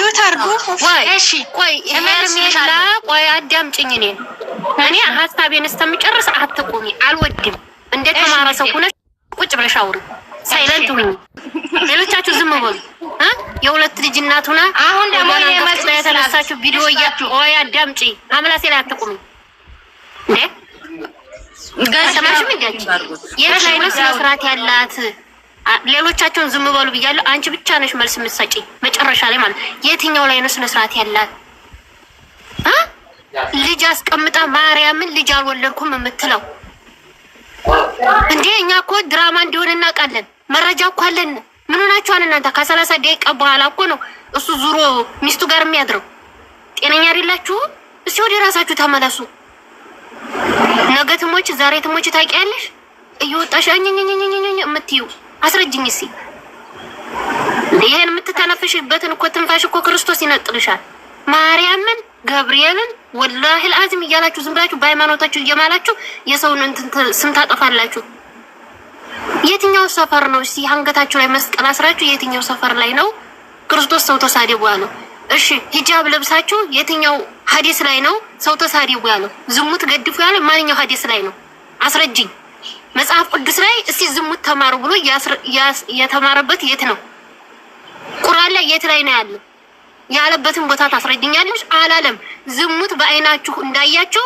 ሚዩት አርጉ። እሺ ቆይ ሄርሜላ ቆይ አዳምጪኝ። እኔ ሀሳቤን እስከምጨርስ አትቁሚ። አልወድም እንደ ተማረ ሰው ሆነሽ ቁጭ ብለሽ አውሪ። ሳይለንት ሁኚ። ሌሎቻችሁ ዝም በሉ። የሁለት ልጅ እናት ሆና አሁን ደግሞ የተነሳችሁ ቪዲዮ ቆይ አዳምጪ። አምላሴ ላይ አትቁሚ እንዴ ጋሽማሽም እንዴ የት ላይ ነው ስነ ስርዓት ያላት? ሌሎቻቸውን ዝም በሉ ብያለሁ። አንቺ ብቻ ነሽ መልስ የምትሰጪ መጨረሻ ላይ ማለት የትኛው ላይ ነው ስነ ስርዓት ያላት? ልጅ አስቀምጣ ማርያምን ልጅ አልወለድኩም የምትለው እንዴ? እኛ እኮ ድራማ እንደሆነ እናውቃለን። መረጃ እኮ አለን። ምን ሆናችኋል እናንተ? ከ30 ደቂቃ በኋላ እኮ ነው እሱ ዙሮ ሚስቱ ጋር የሚያድረው። ጤነኛ አይደላችሁ። እስቲ ወደ ራሳችሁ ተመለሱ። ነገ ትሞች ዛሬ ትሞች ታውቂያለሽ። እየወጣሽ የምትይው አስረጅኝ እስኪ። ይሄን የምትተነፍሽበትን እኮ ትንፋሽ እኮ ክርስቶስ ይነጥልሻል። ማርያምን ገብርኤልን ወላሂ አልዓዚም እያላችሁ ዝም ብላችሁ በሃይማኖታችሁ እየማላችሁ የሰውን እንትን ስም ታጠፋላችሁ። የትኛው ሰፈር ነው እስቲ አንገታችሁ ላይ መስቀል አስራችሁ የትኛው ሰፈር ላይ ነው ክርስቶስ ሰው ተሳደቡ ያለው? እሺ ሂጃብ ለብሳችሁ የትኛው ሐዲስ ላይ ነው ሰው ተሳደቡ ያለው? ዝሙት ገድፉ ያለው ማንኛው ሐዲስ ላይ ነው? አስረጅኝ። መጽሐፍ ቅዱስ ላይ እስቲ ዝሙት ተማሩ ብሎ የተማረበት የት ነው? ቁርአን ላይ የት ላይ ነው ያለው? ያለበትን ቦታ ታስረጅኛለሽ? አላለም። ዝሙት በአይናችሁ እንዳያችሁ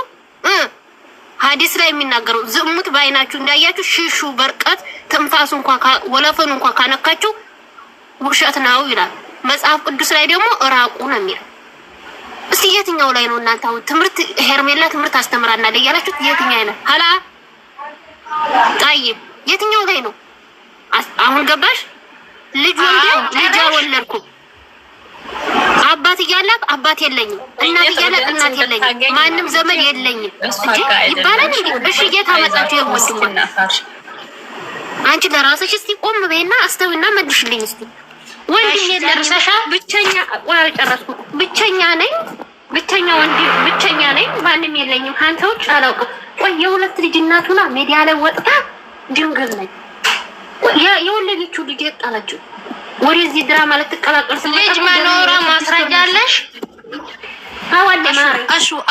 ሐዲስ ላይ የሚናገረው ዝሙት በአይናችሁ እንዳያችሁ ሽሹ፣ በርቀት ትንፋሱ እንኳን ወለፈኑ እንኳን ካነካችሁ ውሸት ነው ይላል። መጽሐፍ ቅዱስ ላይ ደግሞ እራቁ ነው የሚለው። እስቲ የትኛው ላይ ነው እናንተ አሁን ትምህርት ሄርሜላ ትምህርት አስተምራናለች እያላችሁ የትኛው አይነት ሀላ ጣይብ የትኛው ላይ ነው? አሁን ገባሽ? ልጅ ወልዴ ልጅ አልወለድኩም። አባት እያላት አባት የለኝም፣ እናት እያላት እናት የለኝም፣ ማንም ዘመድ የለኝም እንጂ ይባላል እንዴ? እሺ እየታመጣችሁ የወንድም አንቺ ለራስሽ እስቲ ቆም በይና አስተውና መልሽልኝ እስቲ። ወንድም የለርሰሻ ብቸኛ ወራ ጨረስኩት። ብቸኛ ነኝ፣ ብቸኛ ወንድ ብቸኛ ነኝ፣ ማንም የለኝም። ካንተ ውጭ አላውቅም። ቆይ የሁለት ልጅ እናቱና ሜዲያ ላይ ወጥታ ድንግል ነኝ የወለደችው ልጅ የጣላችሁ ወደዚህ ድራማ ልትቀላቀል ልጅ መኖሯ ማስረጃ አለሽ? አዋሌ ማሪ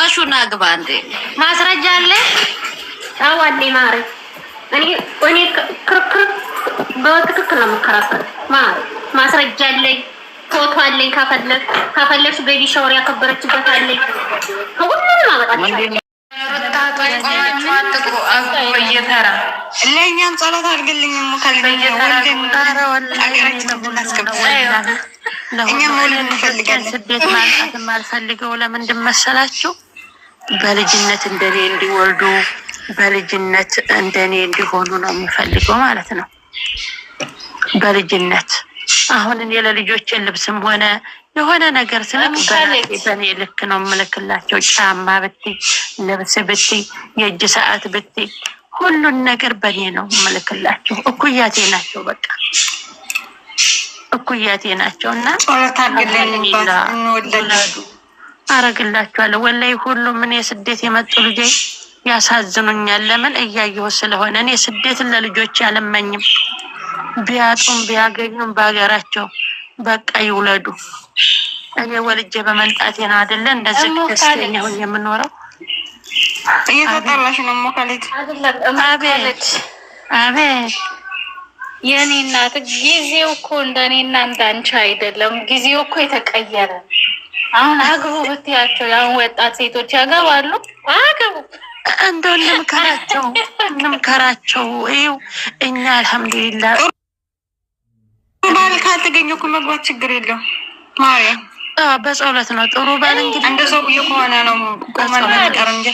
አሹና ግባ እንዴ ማስረጃ አለሽ? አዋሌ ማሪ እኔ ክርክር በትክክል ነው የምከራከር። ማስረጃ አለኝ፣ ፎቶ አለኝ። ካፈለግሽ ቤቢ ሻወር ያከበረችበት አለኝ። ሁሉንም አመጣለሁ። ለእኛም ጸሎት አድርግልኝም ስደት ማንጣት የማልፈልገው ለምንድን መሰላችሁ? በልጅነት እንደኔ እንዲወልዱ በልጅነት እንደኔ እንዲሆኑ ነው የምፈልገው ማለት ነው። በልጅነት አሁን እኔ ለልጆቼ ልብስም ሆነ የሆነ ነገር በእኔ ልክ ነው የምልክላቸው። ጫማ ብትይ፣ ልብስ ብትይ፣ የእጅ ሰዓት ብትይ፣ ሁሉን ነገር በእኔ ነው የምልክላቸው። እኩያቴ ናቸው፣ በቃ እኩያቴ ናቸው። እና አረግላቸዋለሁ። ወላሂ ሁሉም እኔ ስደት የመጡ ልጆች ያሳዝኑኛል። ለምን እያየሁ ስለሆነ እኔ ስደትን ለልጆች አልመኝም። ቢያጡም ቢያገኙም በሀገራቸው በቃ ይውለዱ። እኔ ወልጄ በመንጣቴ ነው አይደለ እንደዚህ ደስተኛ ሆኜ የምኖረው። እየተጠራሽ ነው ሞካሌት? አቤት አቤት የኔ እናት ጊዜው እኮ እንደኔና እንዳንቺ አይደለም። ጊዜው እኮ የተቀየረ። አሁን አግቡ ብትያቸው ያሁን ወጣት ሴቶች ያገባሉ። አግቡ እንደው እንምከራቸው። ይኸው እኛ አልሐምዱሊላህ ባል ካልተገኘ እኮ መግባት ችግር የለው ማርያም። በጸሎት ነው ጥሩ ባል እንግዲህ እንደ ሰው እየሆነ ነው ቆመን ነገር እንጂ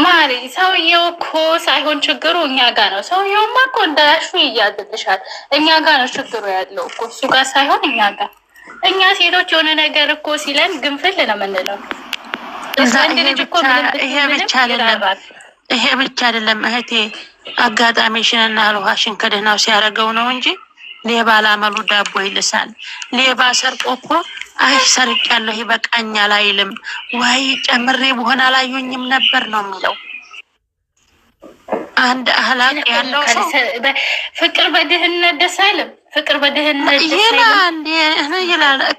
ማሪ ሰውየው እኮ ሳይሆን ችግሩ እኛ ጋር ነው። ሰውየውማ እኮ እንዳያሹ ይያዝልሻል። እኛ ጋር ነው ችግሩ ያለው እኮ እሱ ጋር ሳይሆን እኛ ጋር። እኛ ሴቶች የሆነ ነገር እኮ ሲለን ግንፍል ነው የምንለው። ይሄ ብቻ አይደለም እህቴ፣ አጋጣሚሽንና አልዋሽን ከደህናው ሲያደርገው ነው እንጂ ሌባ ላመሉ ዳቦ ይልሳል። ሌባ ሰርቆ እኮ አይ ሰርቄያለሁ ይበቃኛል አይልም። ወይ ጨምሬ በሆነ አላዩኝም ነበር ነው የሚለው። አንድ አህላቅ ያለው ፍቅር በድህነት ደስ አይልም። ፍቅር በድህነት ይላል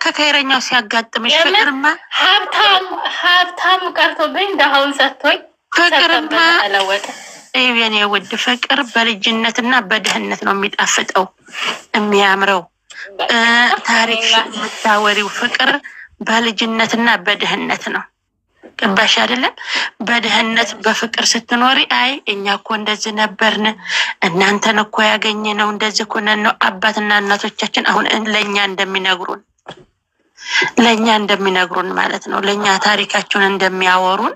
ከከይረኛው ሲያጋጥምሽ ፍቅርማ ሀብታም ቀርቶብኝ ደሃውን ሰጥቶኝ ፍቅርማ አለወጠ። የኔ ውድ ፍቅር በልጅነትና በድህነት ነው የሚጣፍጠው የሚያምረው። ታሪክ የምታወሪው ፍቅር በልጅነትና በድህነት ነው። ገባሽ አይደለም? በድህነት በፍቅር ስትኖሪ አይ እኛ እኮ እንደዚህ ነበርን፣ እናንተን እኮ ያገኘ ነው እንደዚህ እኮ ነው። አባትና እናቶቻችን አሁን ለእኛ እንደሚነግሩን ማለት ነው፣ ለእኛ ታሪካቸውን እንደሚያወሩን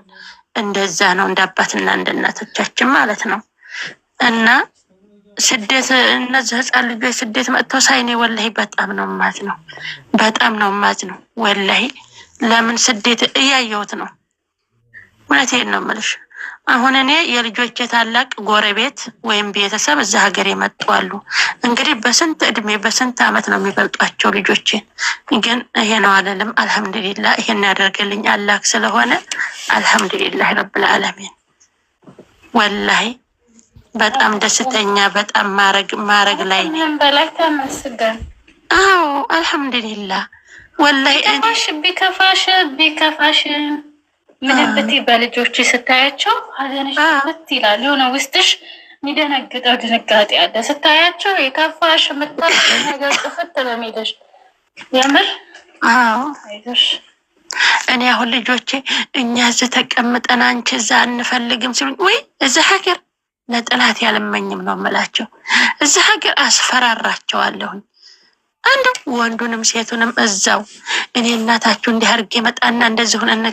እንደዛ ነው፣ እንደ አባትና እንደ እናቶቻችን ማለት ነው። እና ስደት እነዚህ ህፃን ልጆች ስደት መጥተው ሳይኔ ወላሂ በጣም ነው ማዝ ነው ወላሂ። ለምን ስደት እያየሁት ነው። እውነቴን ነው የምልሽ። አሁን እኔ የልጆቼ ታላቅ ጎረቤት ወይም ቤተሰብ እዛ ሀገር የመጡ አሉ። እንግዲህ በስንት እድሜ በስንት አመት ነው የሚበልጧቸው ልጆቼን። ግን ይሄ ነው አለልም። አልሐምዱሊላ ይሄን ያደርግልኝ አላህ ስለሆነ አልሐምዱሊላህ ረብል ዓለሚን። ወላሂ በጣም ደስተኛ በጣም ማረግ ላይ ነው በላይ ተመስገን። አዎ አልሐምዱሊላ ወላሂ ቢከፋሽ ምንም ብትይ በልጆች ስታያቸው ሀዘንሽ ብት ይላል። የሆነ ውስጥሽ የሚደነግጠው ድንጋጤ አለ ስታያቸው። የከፋሽ ምታል ነገር ጥፍት በሚልሽ የምር አይዞሽ። እኔ አሁን ልጆቼ እኛ እዚህ ተቀምጠን አንቺ እዛ አንፈልግም ሲሉኝ ወይ እዚህ ሀገር ለጥላት ያልመኝም ነው የምላቸው። እዚህ ሀገር አስፈራራቸዋለሁኝ። አንዱ ወንዱንም ሴቱንም እዛው እኔ እናታችሁ እንዲህ አድርጌ መጣና እንደዚህ ሆነን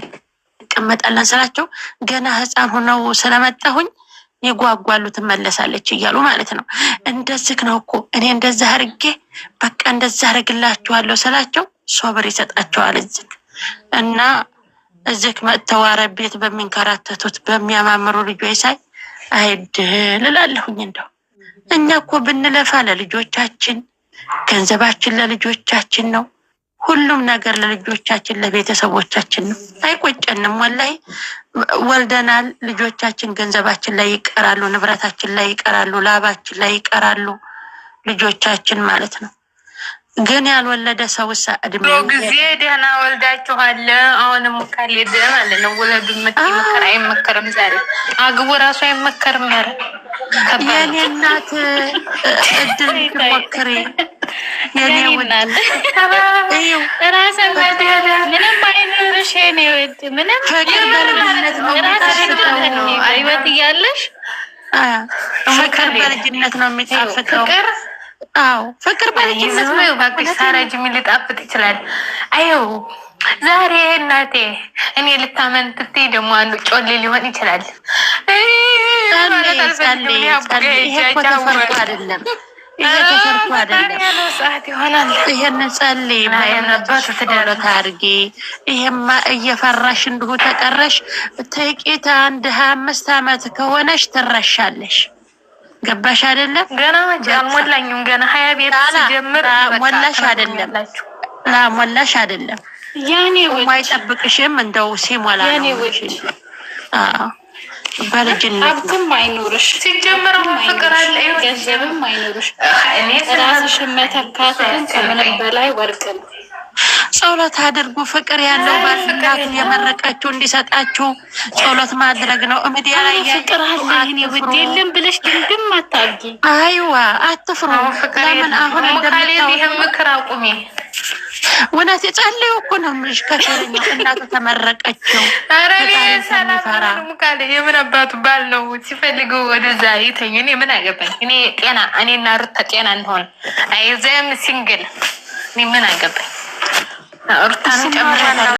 እንቀመጣለን ስላቸው ገና ህፃን ሆነው ስለመጣሁኝ ይጓጓሉ ትመለሳለች እያሉ ማለት ነው። እንደዚህ ነው እኮ እኔ እንደዛ አድርጌ በቃ እንደዛ አድርግላችኋለሁ ስላቸው ሶብር ይሰጣቸዋል እዚህ እና እዚህ መጥተው አረብ ቤት በሚንከራተቱት በሚያማምሩ ልጆች ሳይ አይድል እላለሁኝ። እንደው እኛ እኮ ብንለፋ ለልጆቻችን ገንዘባችን ለልጆቻችን ነው። ሁሉም ነገር ለልጆቻችን ለቤተሰቦቻችን ነው። አይቆጨንም ወላሂ። ወልደናል፣ ልጆቻችን ገንዘባችን ላይ ይቀራሉ፣ ንብረታችን ላይ ይቀራሉ፣ ላባችን ላይ ይቀራሉ ልጆቻችን ማለት ነው። ግን ያልወለደ ሰው እድሜ ጊዜ ደህና ወልዳችኋል። አሁንም ካሌደ ማለት ነው ወለዱ ምክር አይመከርም። ዛሬ አግቡ ራሱ አይመከርም። የኔ እናት እድል ትሞክሪ የኔ እናት ምንም አይኖርሽ የኔ ውድ ምንም ፍቅር በልጅነት ነው ህይወት እያለሽ ፍቅር በልጅነት ነው የሚጣፍጠው። አዎ ፍቅር በልጅነት ነው። ባክሽ ሳራጅ ምን ሊጣፍጥ ይችላል? አየው ዛሬ እናቴ እኔ ልታመንትቴ ደግሞ አንዱ ጮሌ ሊሆን ይችላል። ይሄንን ጸልይ ማየነበት ትደረታ አድርጊ። ይሄማ እየፈራሽ እንዲሁ ተቀረሽ ጥቂት 1-25 አመት ከሆነሽ ትረሻለሽ። ገባሽ አይደለም? ገና መቼ አልሞላኝም። ገና 20 ቤት ሲጀምር ሞላሽ አይደለም ሞላሽ አይደለም። ያኔ አይጠብቅሽም እንደው ሲሞላ ነው። በልጅነት ሀብትም አይኖርሽ ሲጀምር ፍቅር አለ ገንዘብም አይኖርሽ። ራስሽን መተካት ከምንም በላይ ወርቅ ነው። ጸሎት አድርጉ። ፍቅር ያለው ባልናቱ የመረቀችው እንዲሰጣችሁ ጸሎት ማድረግ ነው። ሚዲያ ላይ ፍቅር አለ እኔ ውድ የለም ብለሽ ድምድም አታርጊ። አይዋ አትፍሩ። ለምን አሁን እንደምታው ይሄ ምክር አቁሚ። ወናት ጸልዩ እኮ ነው የምልሽ። ከፈረኛው እናቱ ተመረቀችው። ኧረ እኔ ሰላም ሙካለ የምን አባቱ ባል ነው ሲፈልገው ወደዛ ይተኝ። እኔ ምን አገባኝ? እኔ ጤና እኔና ሩታ ጤና እንሆን አይዘም ሲንግል እኔ ምን አገባኝ? ሩታን ጨምራ